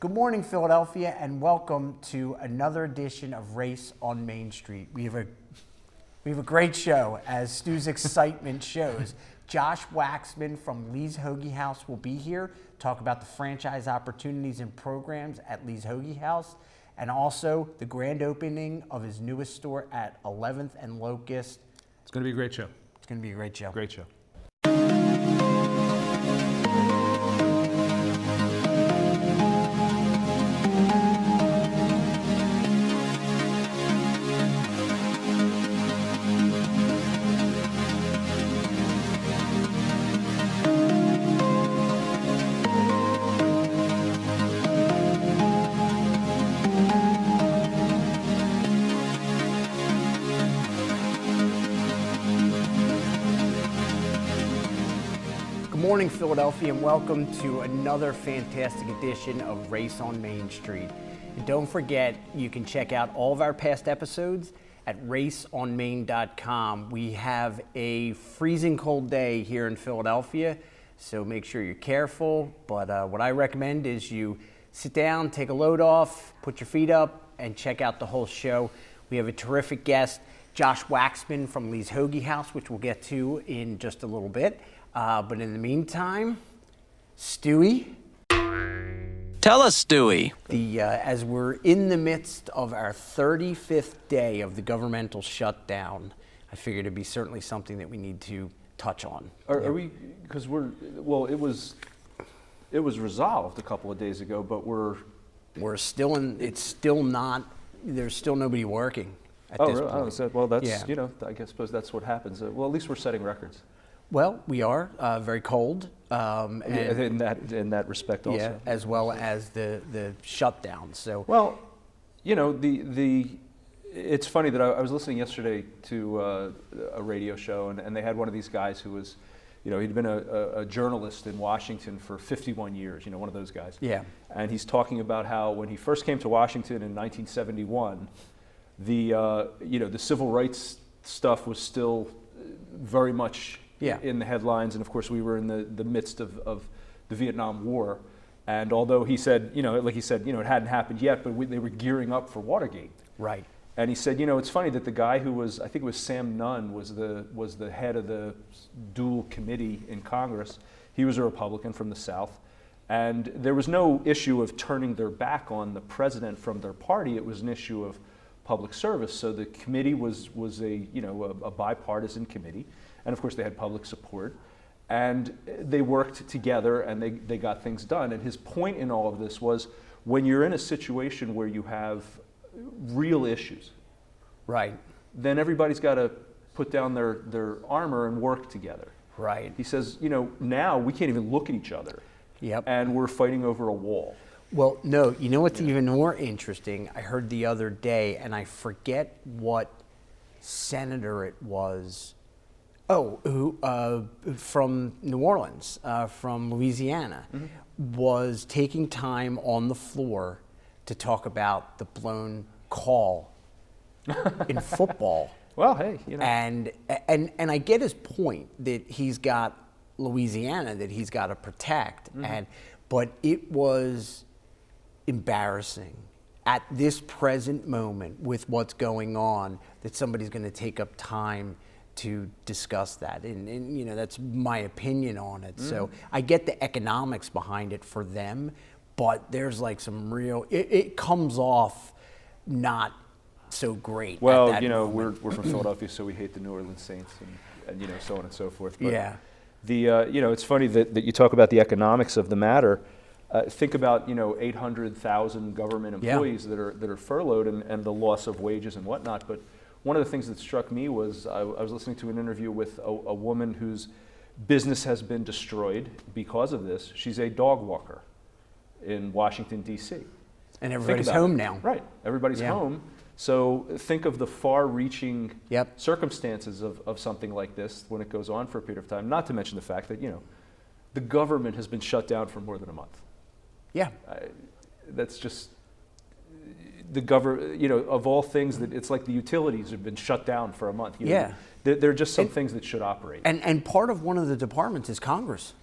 Good morning, Philadelphia, and welcome to another edition of Race on Main Street. We have a great show, as Stu's excitement shows. Josh Waxman from Lee's Hoagie House will be here, talk about the franchise opportunities and programs at Lee's Hoagie House, and also the grand opening of his newest store at 11th and Locust. It's going to be a great show. It's going to be a great show. Great show. Good morning, Philadelphia, and welcome to another fantastic edition of Race on Main Street. And don't forget, you can check out all of our past episodes at raceonmain.com. We have a freezing cold day here in Philadelphia, so make sure you're careful. But what I recommend is you sit down, take a load off, put your feet up, and check out the whole show. We have a terrific guest, Josh Waxman from Lee's Hoagie House, which we'll get to in just a little bit. But in the meantime, Stewie. Tell us, Stewie. As we're in the midst of our 35th day of the governmental shutdown, I figured it'd be certainly something that we need to touch on. Are we? Because it was resolved a couple of days ago, but we're still in. It's still not. There's still nobody working at this really? point. Oh, well, that's I suppose that's what happens. Well, at least we're setting records. Well, we are very cold. And in that respect, also. Yeah, as well as the shutdown. So. Well, it's funny that I was listening yesterday to a radio show, and they had one of these guys who was, he'd been a journalist in Washington for 51 years. One of those guys. Yeah. And he's talking about how when he first came to Washington in 1971, the civil rights stuff was still very much in the headlines, and of course we were in the midst of the Vietnam War, and although he said, it hadn't happened yet, but they were gearing up for Watergate. Right. And he said, it's funny that the guy who was, I think it was Sam Nunn, was the head of the dual committee in Congress. He was a Republican from the South, and there was no issue of turning their back on the president from their party. It was an issue of public service. So the committee was a bipartisan committee. And of course they had public support, and they worked together, and they got things done. And his point in all of this was, when you're in a situation where you have real issues, right, then everybody's got to put down their armor and work together. Right. He says, now we can't even look at each other. Yep. And we're fighting over a wall. Well, no, what's even more interesting? I heard the other day, and I forget what senator it was. From New Orleans, from Louisiana, was taking time on the floor to talk about the blown call in football. Well, hey, And I get his point that he's got Louisiana that he's got to protect, but it was embarrassing at this present moment with what's going on that somebody's going to take up time to discuss that, and that's my opinion on it. So I get the economics behind it for them, but there's like some real. It comes off not so great. Well, we're from Philadelphia, so we hate the New Orleans Saints, and so on and so forth. But yeah. It's funny that you talk about the economics of the matter. Think about 800,000 government employees that are furloughed and the loss of wages and whatnot, but. One of the things that struck me was I was listening to an interview with a woman whose business has been destroyed because of this. She's a dog walker in Washington, D.C. And everybody's home now. Right. Everybody's home. So think of the far-reaching circumstances of something like this when it goes on for a period of time, not to mention the fact that, the government has been shut down for more than a month. Yeah. That's just... The government, of all things, that it's like the utilities have been shut down for a month. There are just some things that should operate. And part of one of the departments is Congress.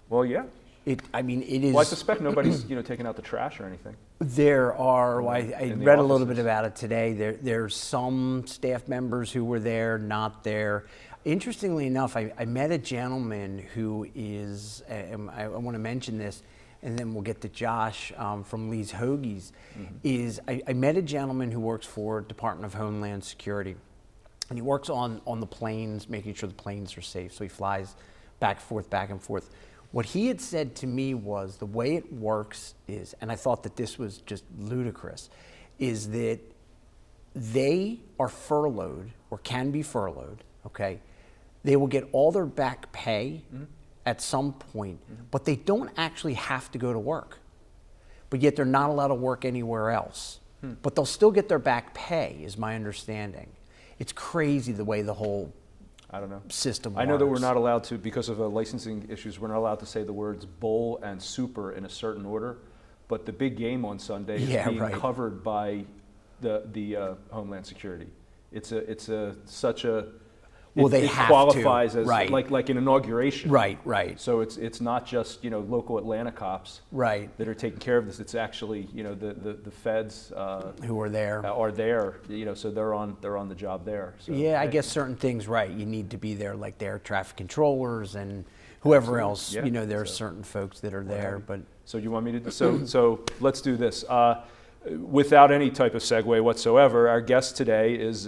Well, yeah. It is. Well, I suspect nobody's taking out the trash or anything. There are. Well, I in the read a little bit offices. about it today. There's some staff members who were there, not there. Interestingly enough, I met a gentleman who is. I want to mention this, and then we'll get to Josh from Lee's Hoagies. I met a gentleman who works for Department of Homeland Security, and he works on the planes, making sure the planes are safe. So he flies back and forth. What he had said to me was the way it works is, and I thought that this was just ludicrous, is that they are furloughed or can be furloughed, okay? They will get all their back pay at some point, but they don't actually have to go to work. But yet they're not allowed to work anywhere else. But they'll still get their back pay, is my understanding. It's crazy the way the whole I don't know. system I know that we're works. not allowed to, because of licensing issues, we're not allowed to say the words bowl and super in a certain order. But the big game on Sunday is being covered by the Homeland Security. It's such a Well, they it have qualifies to. as Right. like an inauguration. Right. So it's not just local Atlanta cops Right. that are taking care of this. It's actually the feds Who are there. are there. So they're on the job there. So, Yeah, I guess certain things, right. You need to be there, like their traffic controllers and whoever else. Yeah. There are certain folks that are there, but So you want me to? So let's do this. Without any type of segue whatsoever, our guest today is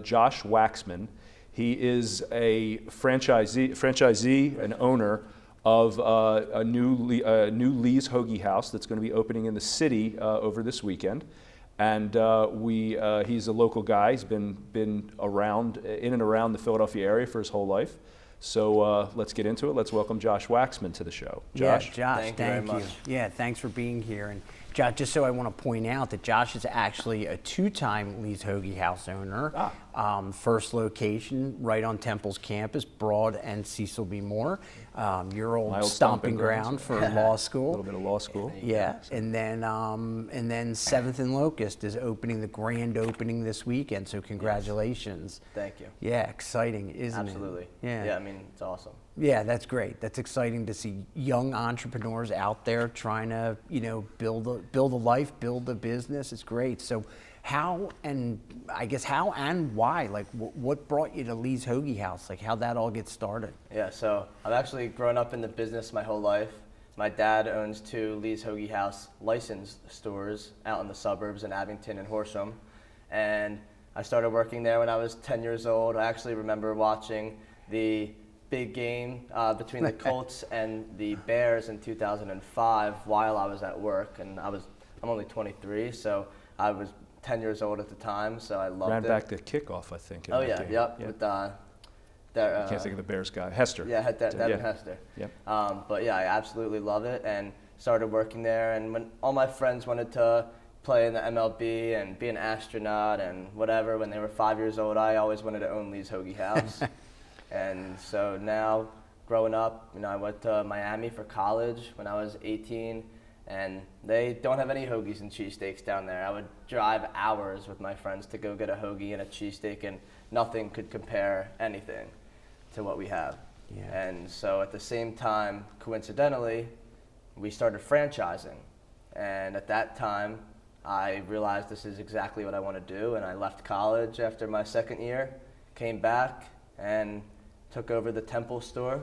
Josh Waxman. He is a franchisee and owner of a new Lee's Hoagie House that's going to be opening in the city over this weekend. And he's a local guy. He's been around, in and around the Philadelphia area for his whole life. So let's get into it. Let's welcome Josh Waxman to the show. Josh? Yeah, Josh, Thank you very much. Yeah, thanks for being here. And Josh, just so I want to point out that Josh is actually a two-time Lee's Hoagie House owner. First location right on Temple's campus, Broad and Cecil B. Moore, your old My old stomping ground for law school. A little bit of law school. Yeah, and then 7th and Locust is opening, the grand opening this weekend. So congratulations. Thank you. Yeah, exciling, isn't it? Absolutely. Yeah. I mean, it's awesome. Yeah, that's great. That's exciting to see young entrepreneurs out there trying to, build a life, build a business. It's great. So how and why? Like, what brought you to Lee's Hoagie House? Like, how'd that all get started? Yeah, so I've actually grown up in the business my whole life. My dad owns 2 Lee's Hoagie House licensed stores out in the suburbs in Abington and Horsham. And I started working there when I was 10 years old. I actually remember watching the big game between the Colts and the Bears in 2005 while I was at work. And I'm only 23, so I was 10 years old at the time, so I loved it. Ran back the kickoff, I think. in Oh that yeah, game. yep. With I can't think of the Bears guy. Hester. Yeah, Devin Hester. Yep. But yeah, I absolutely love it and started working there. And when all my friends wanted to play in the MLB and be an astronaut and whatever, when they were 5 years old, I always wanted to own Lee's Hoagie House. And so now, growing up, I went to Miami for college when I was 18. And they don't have any hoagies and cheesesteaks down there. I would drive hours with my friends to go get a hoagie and a cheesesteak, and nothing could compare anything to what we have. Yeah. And so at the same time, coincidentally, we started franchising. And at that time, I realized this is exactly what I want to do, and I left college after my second year, came back, and took over the Temple store.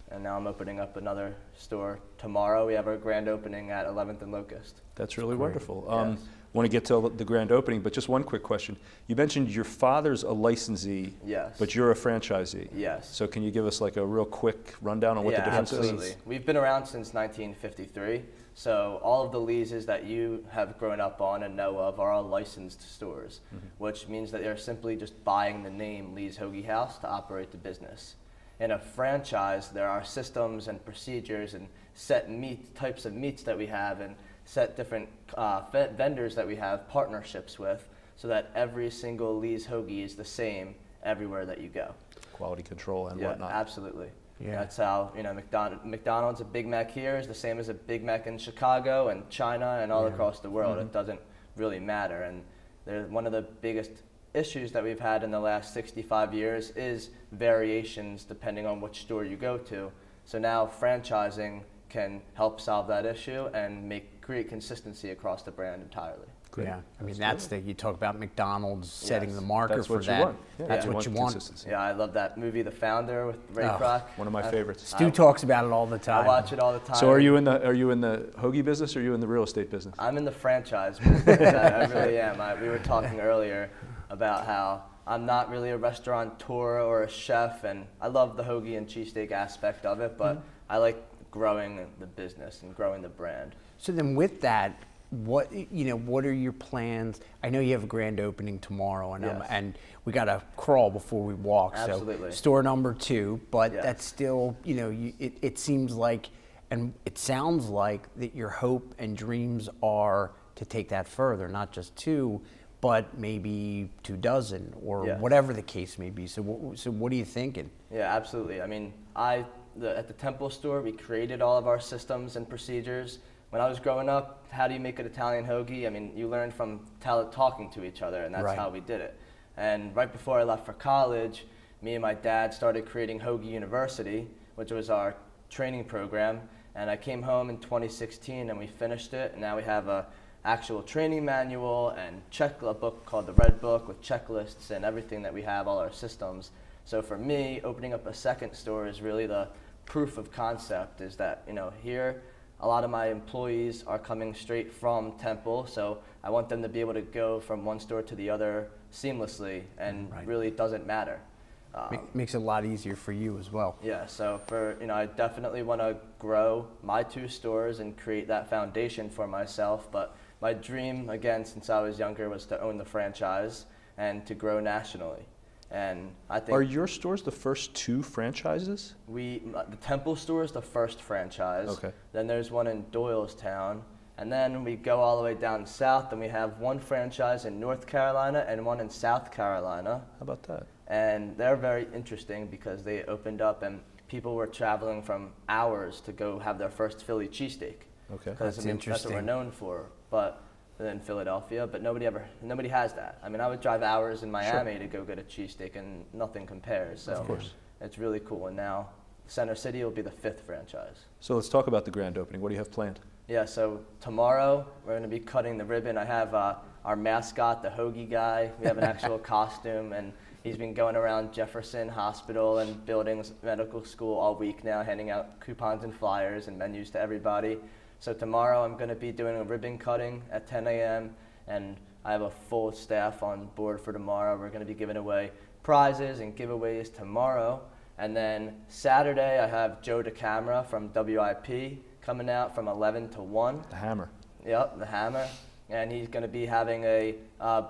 And now I'm opening up another store tomorrow. We have our grand opening at 11th and Locust. That's really wonderful. Yes. Want to get to the grand opening, but just one quick question. You mentioned your father's a licensee, Yes. but you're a franchisee. Yes. So can you give us like a real quick rundown on what the difference absolutely. is? We've been around since 1953. So all of the leases that you have grown up on and know of are all licensed stores, which means that they're simply just buying the name Lee's Hoagie House to operate the business. In a franchise, there are systems and procedures and set types of meats that we have and set different vendors that we have partnerships with so that every single Lee's Hoagie is the same everywhere that you go. Quality control and Yeah, whatnot. absolutely. Yeah. That's how, McDonald's, a Big Mac here is the same as a Big Mac in Chicago and China and all across the world. It doesn't really matter. And one of the biggest issues that we've had in the last 65 years is variations depending on which store you go to. So now franchising can help solve that issue and create consistency across the brand entirely. Great. Yeah, I mean, you talk about McDonald's setting the marker That's for what you that. want. Yeah, That's what you want. consistency. Yeah, I love that movie, The Founder, with Ray Oh, Kroc. One of my favorites. Stu talks about it all the I time. watch it all the time. So are you in the hoagie business, or are you in the real estate business? I'm in the franchise business. I really am. We were talking earlier about how I'm not really a restaurateur or a chef, and I love the hoagie and cheesesteak aspect of it, but I like growing the business and growing the brand. So then with that, what are your plans? I know you have a grand opening tomorrow, and Yes. and we got to crawl before we walk. Absolutely. So store number 2, but Yes. that's still, it seems like, and it sounds like that your hope and dreams are to take that further, not just 2, but maybe 24 or Yes. whatever the case may be. So what are you thinking? Yeah, absolutely. I mean, at the Temple store, we created all of our systems and procedures. When I was growing up, how do you make an Italian hoagie? I mean, you learn from talking to each other, and that's Right. how we did it. And right before I left for college, me and my dad started creating Hoagie University, which was our training program. And I came home in 2016, and we finished it. And now we have a actual training manual and a book called the Red Book with checklists and everything that we have, all our systems. So for me, opening up a second store is really the proof of concept, is that, here, a lot of my employees are coming straight from Temple, so I want them to be able to go from one store to the other seamlessly, and Right. really it doesn't matter. Makes it a lot easier for you as well. Yeah, so I definitely want to grow my 2 stores and create that foundation for myself, but my dream, again, since I was younger, was to own the franchise and to grow nationally. And I think Are your stores the first 2 franchises? the Temple store is the first franchise. Okay. Then there's one in Doylestown. And then we go all the way down south, and we have one franchise in North Carolina and one in South Carolina. How about that? And they're very interesting because they opened up and people were traveling from hours to go have their first Philly cheesesteak. Okay. Because That's that's what interesting. we're known for. But in Philadelphia, but nobody has that. I mean, I would drive hours in Miami to go get a cheesesteak, and nothing compares. So Of course. it's really cool. And now Center City will be the 5th franchise. So let's talk about the grand opening. What do you have planned? Yeah, so tomorrow we're going to be cutting the ribbon. I have our mascot, the Hoagie guy. We have an actual costume, and he's been going around Jefferson Hospital and Buildings Medical School all week now, handing out coupons and flyers and menus to everybody. So tomorrow I'm going to be doing a ribbon cutting at 10 a.m. and I have a full staff on board for tomorrow. We're going to be giving away prizes and giveaways tomorrow. And then Saturday I have Joe DeCamera from WIP coming out from 11 to 1. The Hammer. Yep, the Hammer. And he's going to be having a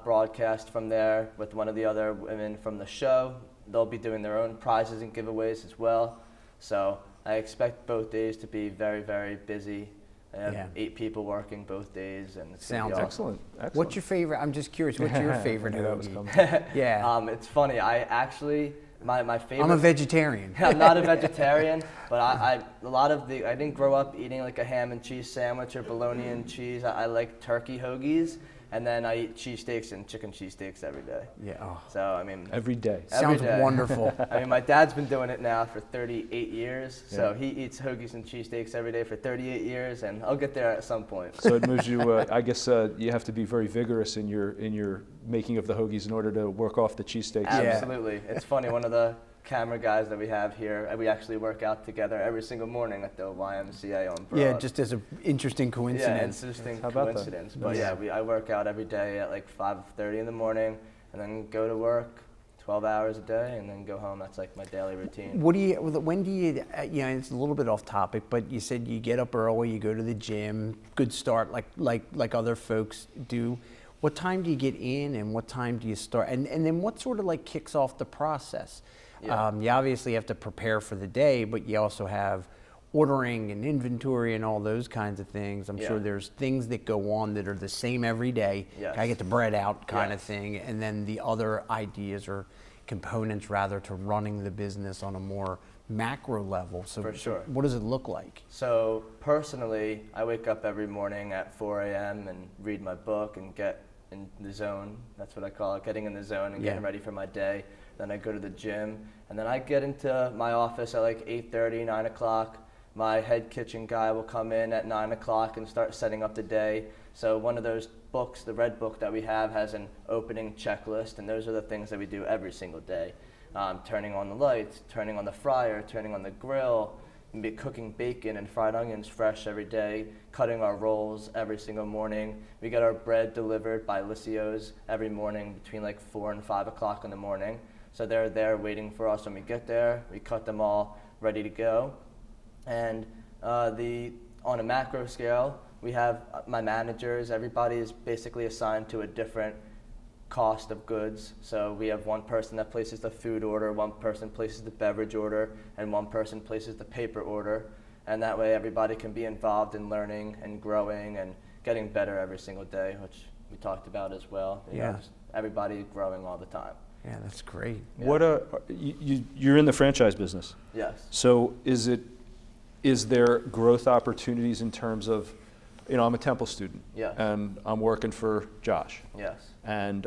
broadcast from there with one of the other women from the show. They'll be doing their own prizes and giveaways as well. So I expect both days to be very, very busy. I have 8 people working both days, and it's gonna be Sounds awesome. Excellent. Excellent. What's your favorite? I'm just curious. What's your favorite I knew that was hoagie? coming. Yeah, It's funny. I actually my favorite. I'm a vegetarian. I'm not a vegetarian, but I didn't grow up eating like a ham and cheese sandwich or bologna and cheese. I like turkey hoagies, and then I eat cheesesteaks and chicken cheesesteaks every day. Yeah. Oh. So I mean, Every day. Sounds day. wonderful. I mean, my dad's been doing it now for 38 years, so he eats hoagies and cheesesteaks every day for 38 years, and I'll get there at some point. So it moves you. I guess you have to be very vigorous in your making of the hoagies in order to work off the cheesesteaks. Absolutely. It's funny, one of the camera guys that we have here, we actually work out together every single morning at the YMCA on Broad. Yeah, just as an interesting Yeah, coincidence. interesting How about that? coincidence. But Yeah. I work out every day at like 5:30 in the morning, and then go to work 12 hours a day, and then go home. That's like my daily routine. When do you, it's a little bit off topic, but you said you get up early, you go to the gym, good start like other folks do. What time do you get in and what time do you start? And then what sort of like kicks off the process? Yeah. You obviously have to prepare for the day, but you also have ordering and inventory and all those kinds of things. I'm sure there's things that go on that are the same every day. Yes. Gotta get the bread out kind of Yes. thing. And then the other ideas or components rather to running the business on a more macro level. So For sure. what does it look like? So personally, I wake up every morning at 4 a.m. and read my book and get in the zone. That's what I call it, getting in the zone and getting ready for my day. Then I go to the gym, and then I get into my office at like 8:30, 9 o'clock. my head kitchen guy will come in at 9 o'clock and start setting up the day. So one of those books, the red book that we have, has an opening checklist, and those are the things that we do every single day. Turning on the lights, turning on the fryer, turning on the grill, cooking bacon and fried onions fresh every day, cutting our rolls every single morning. We get our bread delivered by Lycios every morning between like 4 and 5 o'clock in the morning. So they're there waiting for us when we get there. We cut them all ready to go. And on a macro scale, we have my managers. Everybody is basically assigned to a different cost of goods. So we have one person that places the food order, one person places the beverage order, and one person places the paper order. And that way everybody can be involved in learning and growing and getting better every single day, which we talked about as well. You know, just everybody growing all the time. Yeah, that's great. Yeah. You're in the franchise business. Yes. So is there growth opportunities in terms of, I'm a Temple student, Yes. and I'm working for Josh, Yes. and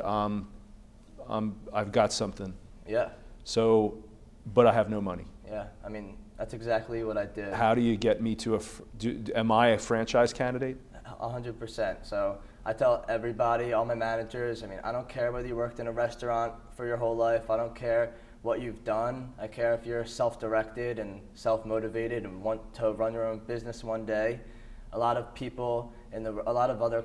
I've got something. Yeah. So, but I have no money. Yeah. I mean, that's exactly what I did. How do you get me to am I a franchise candidate? 100%. So I tell everybody, all my managers, I mean, I don't care whether you worked in a restaurant for your whole life. I don't care what you've done. I care if you're self-directed and self-motivated and want to run your own business one day. A lot of people a lot of other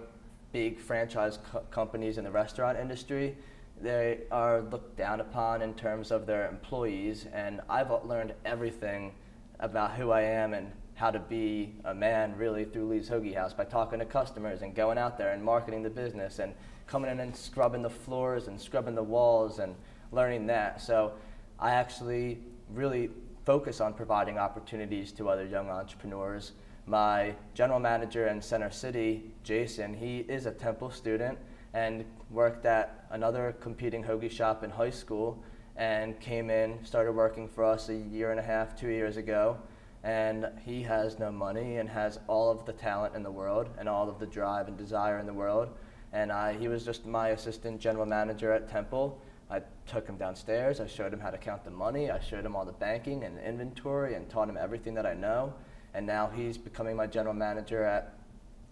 big franchise companies in the restaurant industry, they are looked down upon in terms of their employees, and I've learned everything about who I am and how to be a man really through Lee's Hoagie House by talking to customers and going out there and marketing the business and coming in and scrubbing the floors and scrubbing the walls and learning that. So I actually really focus on providing opportunities to other young entrepreneurs. My general manager in Center City, Jason, he is a Temple student and worked at another competing hoagie shop in high school and came in, started working for us 1.5 years, 2 years ago. And he has no money and has all of the talent in the world and all of the drive and desire in the world. And he was just my assistant general manager at Temple. I took him downstairs, I showed him how to count the money, I showed him all the banking and inventory and taught him everything that I know. And now he's becoming my general manager at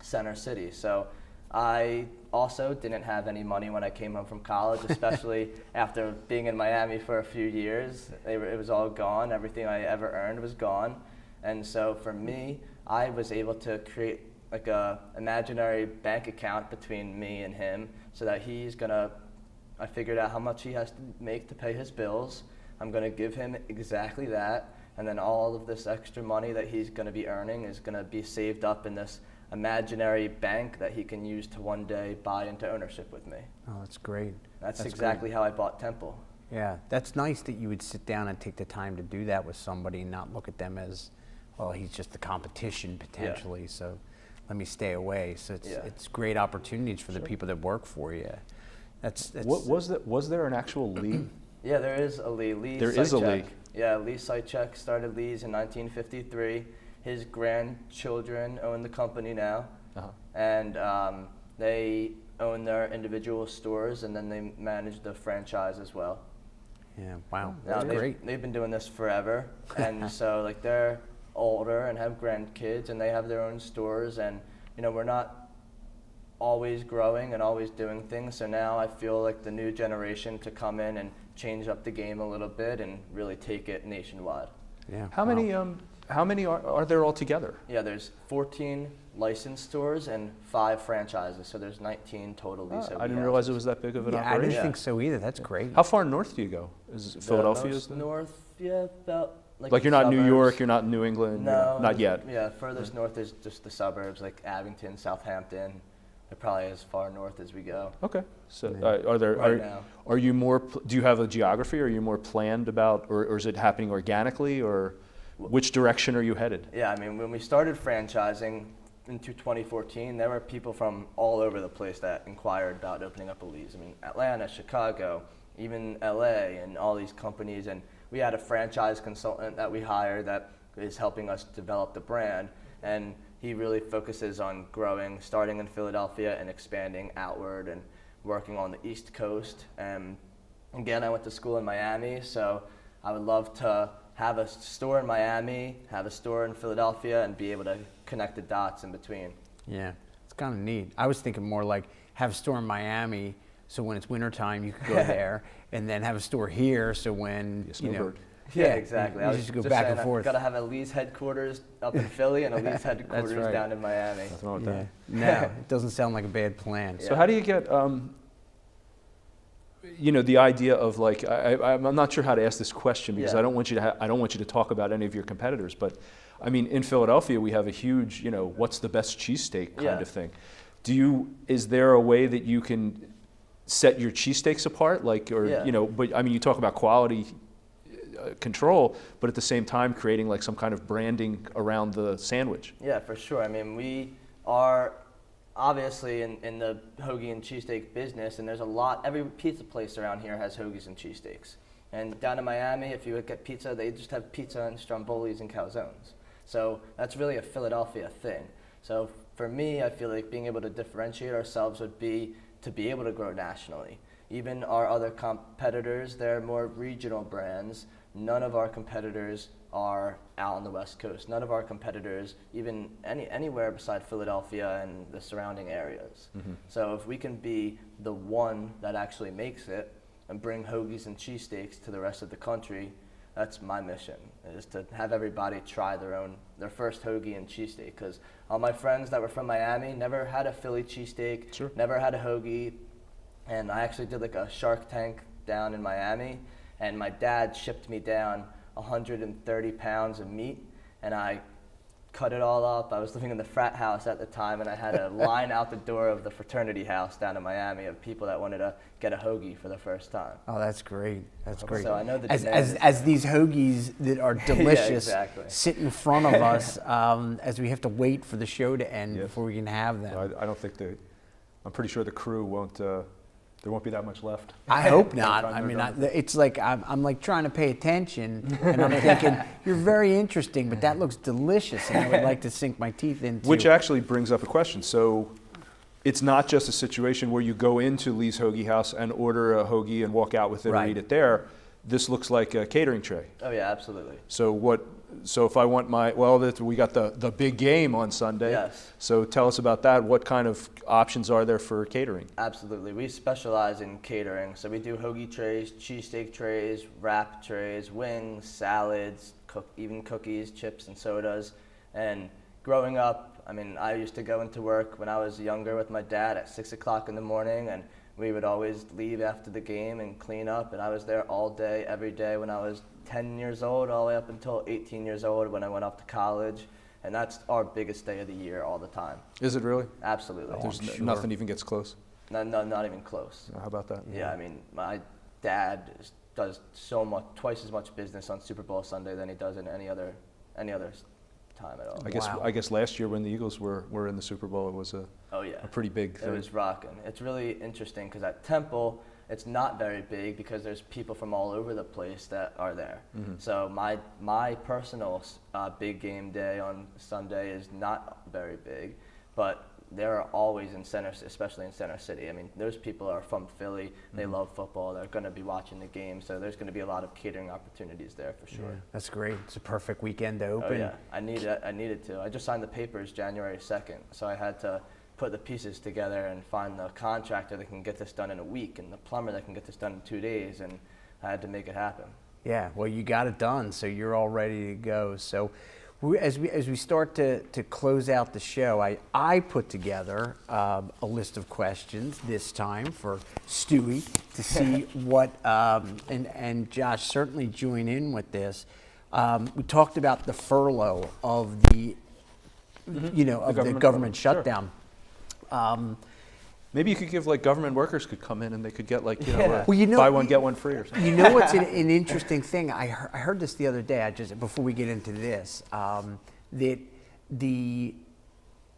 Center City. So I also didn't have any money when I came home from college, especially after being in Miami for a few years. It was all gone. Everything I ever earned was gone. And so for me, I was able to create like a imaginary bank account between me and him so that I figured out how much he has to make to pay his bills. I'm gonna give him exactly that. And then all of this extra money that he's going to be earning is going to be saved up in this imaginary bank that he can use to one day buy into ownership with me. Oh, that's great. That's exactly how I bought Temple. Yeah, that's nice that you would sit down and take the time to do that with somebody and not look at them as, well, he's just the competition potentially, so let me stay away. So it's great opportunities for the people that work for you. That's What was there an actual league? Yeah, there is a Lee. There is a league. Yeah, Lee Sychek started Lee's in 1953. His grandchildren own the company now, and they own their individual stores, and then they manage the franchise as well. Yeah, wow, Now, that's great. They've been doing this forever, and so like they're older and have grandkids, and they have their own stores, and we're not always growing and always doing things. So now I feel like the new generation to come in and change up the game a little bit and really take it nationwide. Yeah. How many are there altogether? Yeah, there's 14 licensed stores and 5 franchises, so there's 19 total Lee's Hoagie I didn't Houses. realize it was that big of an Yeah, I operation. didn't think so either. That's great. How far north do you go? Is it Philadelphia? The most north, yeah, about Like you're not suburbs. New York, you're not New England, No, not yet. Yeah, furthest north is just the suburbs like Abington, Southampton. They're probably as far north as we go. Okay. So Right now. are you more? Do you have a geography? Are you more planned about, or is it happening organically, or which direction are you headed? Yeah, I mean, when we started franchising into 2014, there were people from all over the place that inquired about opening up a Lee's. I mean, Atlanta, Chicago, even LA, and all these companies. And we had a franchise consultant that we hired that is helping us develop the brand. And he really focuses on growing, starting in Philadelphia and expanding outward and working on the East Coast. And again, I went to school in Miami, so I would love to have a store in Miami, have a store in Philadelphia, and be able to connect the dots in between. Yeah, it's kind of neat. I was thinking more like have a store in Miami, so when it's wintertime, you could go there, and then have a store here, so when, Yeah, exactly. You just go back and forth. Got to have a Lee's headquarters up in Philly and a Lee's headquarters right. down in Miami. Nothing wrong with that. No, it doesn't sound like a bad plan. So how do you get, the idea of like, I'm not sure how to ask this question because I don't want you to talk about any of your competitors, but I mean, in Philadelphia, we have a huge, what's the best cheesesteak kind of thing. Is there a way that you can set your cheesesteaks apart? Like, but I mean, you talk about quality control, but at the same time creating like some kind of branding around the sandwich. Yeah, for sure. I mean, we are obviously in the hoagie and cheesesteak business, and there's every pizza place around here has hoagies and cheesesteaks. And down in Miami, if you get pizza, they just have pizza and strombolis and calzones. So that's really a Philadelphia thing. So for me, I feel like being able to differentiate ourselves would be to be able to grow nationally. Even our other competitors, they're more regional brands. None of our competitors are out on the West Coast. None of our competitors, even anywhere beside Philadelphia and the surrounding areas. Mm-hmm. So if we can be the one that actually makes it and bring hoagies and cheesesteaks to the rest of the country, that's my mission, is to have everybody try their first hoagie and cheesesteak. Because all my friends that were from Miami never had a Philly cheesesteak, never had a hoagie. And I actually did like a Shark Tank down in Miami, and my dad shipped me down 130 pounds of meat, and I cut it all up. I was living in the frat house at the time, and I had a line out the door of the fraternity house down in Miami of people that wanted to get a hoagie for the first time. Oh, that's great. That's great. So I know the as these hoagies that are delicious sit in front of us as we have to wait for the show to end before we can have them. I don't think I'm pretty sure the crew won't. There won't be that much left. I hope not. I mean, it's like I'm like trying to pay attention, and I'm thinking you're very interesting, but that looks delicious, and I would like to sink my teeth into. Which actually brings up a question. So, it's not just a situation where you go into Lee's Hoagie House and order a hoagie and walk out with it or eat it there. This looks like a catering tray. Oh yeah, absolutely. So if I want we got the big game on Sunday. Yes. So tell us about that. What kind of options are there for catering? Absolutely. We specialize in catering. So we do hoagie trays, cheesesteak trays, wrap trays, wings, salads, even cookies, chips, and sodas. And growing up, I mean, I used to go into work when I was younger with my dad at 6 o'clock in the morning, and we would always leave after the game and clean up, and I was there all day, every day when I was 10 years old, all the way up until 18 years old when I went off to college. And that's our biggest day of the year all the time. Is it really? Absolutely. There's nothing even gets close? No, not even close. How about that? Yeah, I mean, my dad does twice as much business on Super Bowl Sunday than he does in any other time at all. I guess last year when the Eagles were in the Super Bowl, it was a pretty big thing. It was rocking. It's really interesting because at Temple, it's not very big because there's people from all over the place that are there. Mm-hmm. So my personal big game day on Sunday is not very big, but they're always especially in Center City. I mean, those people are from Philly. They love football. They're going to be watching the game. So there's going to be a lot of catering opportunities there for sure. Yeah, that's great. It's a perfect weekend to open. Oh yeah, I needed to. I just signed the papers January 2nd, so I had to put the pieces together and find the contractor that can get this done in a week and the plumber that can get this done in 2 days, and I had to make it happen. Yeah, well, you got it done, so you're all ready to go. So as we start to close out the show, I put together a list of questions this time for Stewie to see what, and Josh certainly join in with this. We talked about the furlough of the government shutdown. Sure. Maybe you could give government workers could come in and they could get buy one get one free or something. You know what's an interesting thing? I heard this the other day. Before we get into this, that the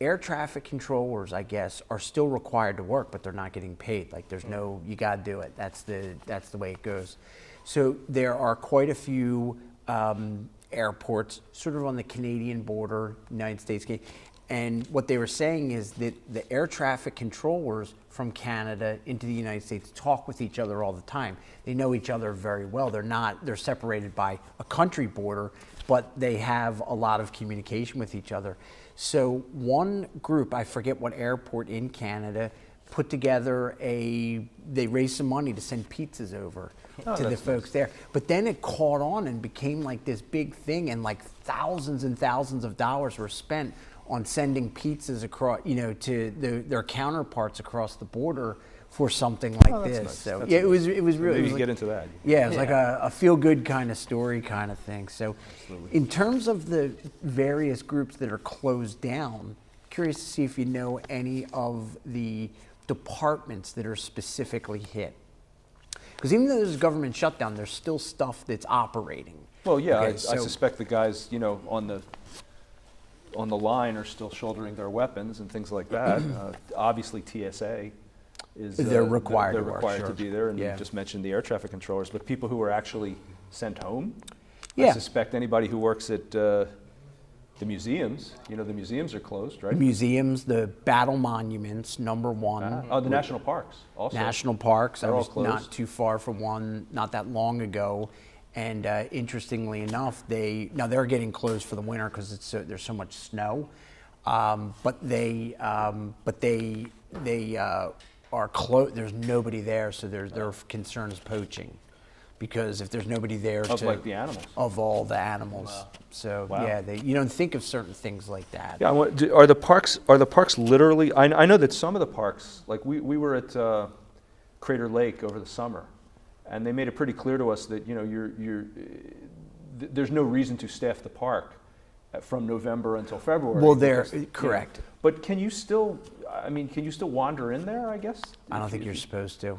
air traffic controllers, I guess, are still required to work, but they're not getting paid. There's no, you got to do it. That's the way it goes. So there are quite a few airports, sort of on the Canadian border, United States, And what they were saying is that the air traffic controllers from Canada into the United States talk with each other all the time. They know each other very well. They're separated by a country border, but they have a lot of communication with each other. So one group, I forget what airport in Canada, put together they raised some money to send pizzas over to the folks there. But then it caught on and became like this big thing, and like thousands and thousands of dollars were spent on sending pizzas across, to their counterparts across the border for something like this. Nice. So That's yeah, nice. it was really. Maybe you can get into that. Yeah, it was like a feel-good kind of story kind of thing. So, Absolutely. in terms of the various groups that are closed down, curious to see if you know any of the departments that are specifically hit. Because even though there's a government shutdown, there's still stuff that's operating. Well, yeah, Okay, I so- suspect the guys, on the line are still shouldering their weapons and things like that. Obviously, TSA is They're required they're to work, required sure. to be there, and Yeah. you just mentioned the air traffic controllers, but people who are actually sent home. Yeah. I suspect anybody who works at the museums. The museums are closed, right? Museums, the battle monuments, number one. Oh, the national parks also. National parks. I They're all was not closed. too far from one not that long ago, and interestingly enough, they're getting closed for the winter because there's so much snow, but they are closed. There's nobody there, so their concern is poaching, because if there's nobody there Of like the animals. of all the animals, so Wow. yeah, you don't think of certain things like that. Yeah, are the parks literally? I know that some of the parks, like we were at Crater Lake over the summer, and they made it pretty clear to us that there's no reason to staff the park from November until February. Well, they're because, correct. But can you still wander in there? I guess. I don't think you're supposed to.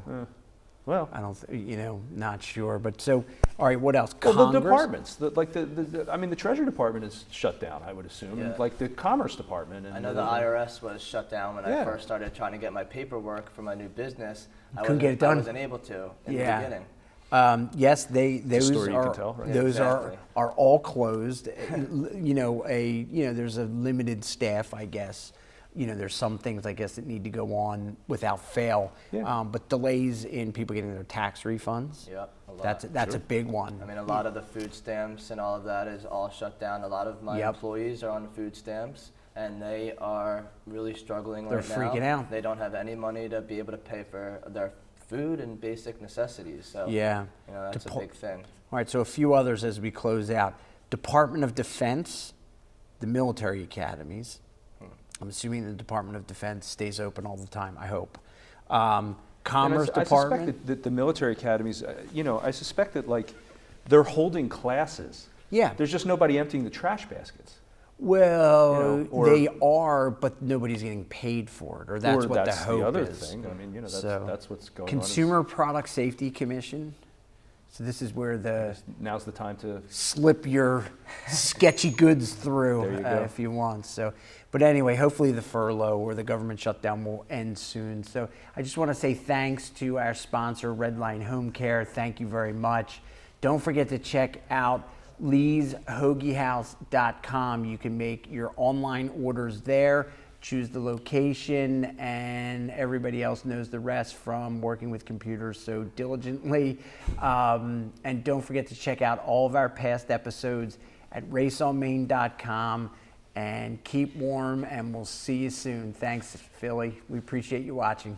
Well, I don't, not sure. But so, all right, what else? well, the Congress? departments, the Treasury Department is shut down, I would assume. Yeah. Like the Commerce Department. And I know the IRS was shut down when Yeah. I first started trying to get my paperwork for my new business. Couldn't get it done. I wasn't able to in Yeah. the beginning. Yes, those story you are can tell, right? those Yeah, exactly. are all closed. There's a limited staff, I guess. There's some things I guess that need to go on without fail. Yeah. But delays in people getting their tax refunds. Yep, a lot. That's a big one. I mean, a lot of the food stamps and all of that is all shut down. A lot of my Yep. employees are on food stamps, and they are really struggling They're right now. freaking out. They don't have any money to be able to pay for their food and basic necessities. So Yeah. that's a big thing. All right, so a few others as we close out. Department of Defense, the military academies. I'm assuming the Department of Defense stays open all the time, I hope. Commerce I Department. suspect that the military academies, I suspect that like they're holding classes. Yeah. There's just nobody emptying the trash baskets. Well, or- they are, but nobody's getting paid for it, or that's Or what that's the hope the other is. thing. I mean, So, that's what's going Consumer Product Safety Commission. So this is where on. Now's the time to. slip your sketchy goods through There you go. if you want. So, but anyway, hopefully the furlough or the government shutdown will end soon. So I just want to say thanks to our sponsor, Redline Home Care. Thank you very much. Don't forget to check out leeshoagiehouse.com. You can make your online orders there. Choose the location, and everybody else knows the rest from working with computers so diligently. And don't forget to check out all of our past episodes at raceonmain.com. And keep warm, and we'll see you soon. Thanks, Philly. We appreciate you watching.